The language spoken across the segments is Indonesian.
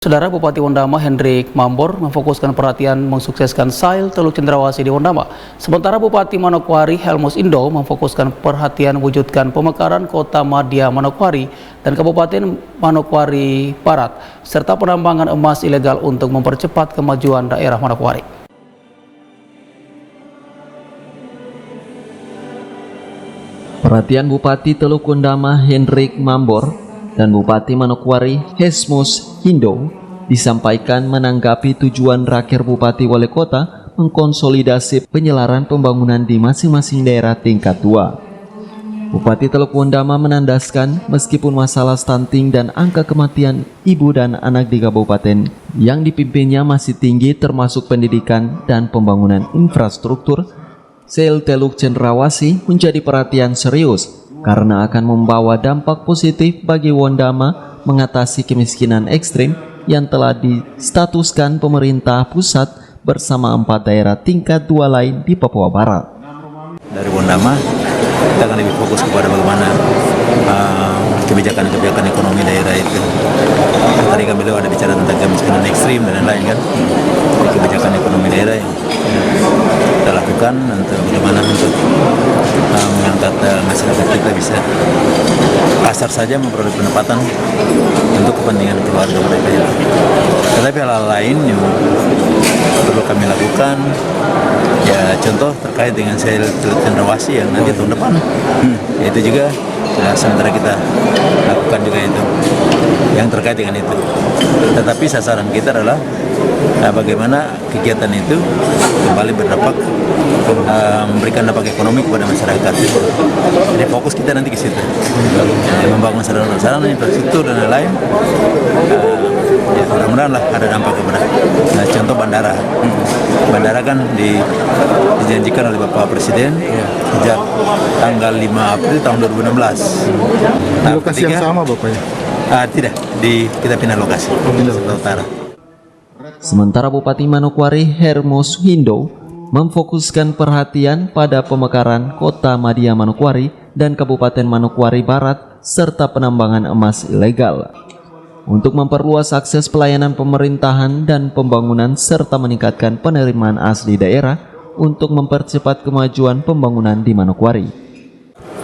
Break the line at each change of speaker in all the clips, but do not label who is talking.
Saudara Bupati Wondama Hendrik Mambor memfokuskan perhatian mensukseskan SAIL Teluk Cendrawasih di Wondama. Sementara Bupati Manokwari Helmus Indo memfokuskan perhatian wujudkan pemekaran Kota Madya Manokwari dan Kabupaten Manokwari Barat, serta penambangan emas ilegal untuk mempercepat kemajuan daerah Manokwari.
Perhatian Bupati Teluk Wondama Hendrik Mambor dan Bupati Manokwari Helmus Indo disampaikan menanggapi tujuan raker Bupati Wali Kota mengkonsolidasi penyelaran pembangunan di masing-masing daerah tingkat 2. Bupati Teluk Wondama menandaskan meskipun masalah stunting dan angka kematian ibu dan anak di kabupaten yang dipimpinnya masih tinggi termasuk pendidikan dan pembangunan infrastruktur, SAIL Teluk Cendrawasih menjadi perhatian serius karena akan membawa dampak positif bagi Wondama mengatasi kemiskinan ekstrim yang telah distatuskan pemerintah pusat bersama 4 daerah tingkat 2 lain di Papua Barat.
Dari Wondama, kita akan lebih fokus kepada bagaimana kebijakan-kebijakan ekonomi daerah itu. Tadi kan beliau ada bicara tentang kemiskinan ekstrim dan lain-lain kan. Kebijakan ekonomi daerah yang kita lakukan untuk bagaimana untuk mengangkat masyarakat kita bisa kasar saja memperoleh pendapatan untuk kepentingan keluarga mereka. Tetapi hal-hal lain yang perlu kami lakukan, ya contoh terkait dengan SAIL Teluk Cendrawasih yang nanti tahun depan, itu juga sementara kita lakukan juga itu yang terkait dengan itu. Tetapi sasaran kita adalah bagaimana kegiatan itu kembali berdampak, memberikan dampak ekonomi kepada masyarakat. Jadi fokus kita nanti ke situ, membangun sarana-sarana infrastruktur dan lain-lain. Ya, mudah-mudahan lah ada dampak kepada contoh bandara. Bandara kan dijanjikan oleh Bapak Presiden sejak tanggal 5 April tahun 2016.
Di lokasi yang sama Bapak ya?
Tidak, kita pindah lokasi, Sumatera Utara.
Sementara Bupati Manokwari Helmus Indo memfokuskan perhatian pada pemekaran Kota Madya Manokwari dan Kabupaten Manokwari Barat serta penambangan emas ilegal untuk memperluas akses pelayanan pemerintahan dan pembangunan serta meningkatkan penerimaan asli daerah untuk mempercepat kemajuan pembangunan di Manokwari.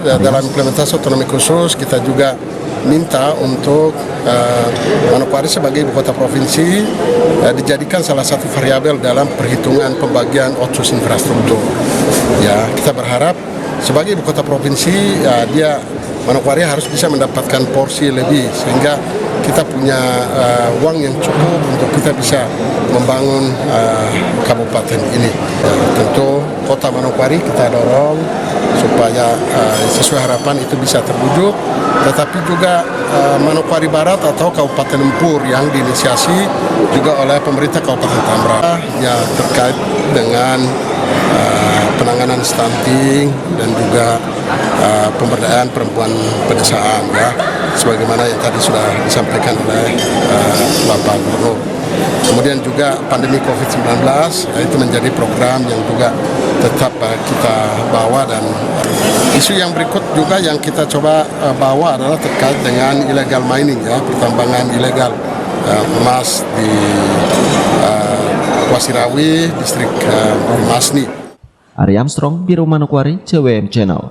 Dalam implementasi otonomi khusus kita juga minta untuk Manokwari sebagai ibu kota provinsi dijadikan salah satu variabel dalam perhitungan pembagian otsus infrastruktur. Ya, kita berharap sebagai ibu kota provinsi Manokwari harus bisa mendapatkan porsi lebih sehingga kita punya uang yang cukup untuk kita bisa membangun kabupaten ini. Tentu kota Manokwari kita dorong supaya sesuai harapan itu bisa terwujud, tetapi juga Manokwari Barat atau Kabupaten Empur yang diinisiasi juga oleh pemerintah Kabupaten Tambra ya terkait dengan penanganan stunting dan juga pemberdayaan perempuan pedesaan ya, sebagaimana yang tadi sudah disampaikan oleh Bapak Gubernur. Kemudian juga pandemi COVID-19 itu menjadi program yang juga tetap kita bawa, dan isu yang berikut juga yang kita coba bawa adalah terkait dengan illegal mining ya, pertambangan ilegal emas di Wasirawi, distrik Masni.
Ari Armstrong, Biro Manokwari, CWM Channel.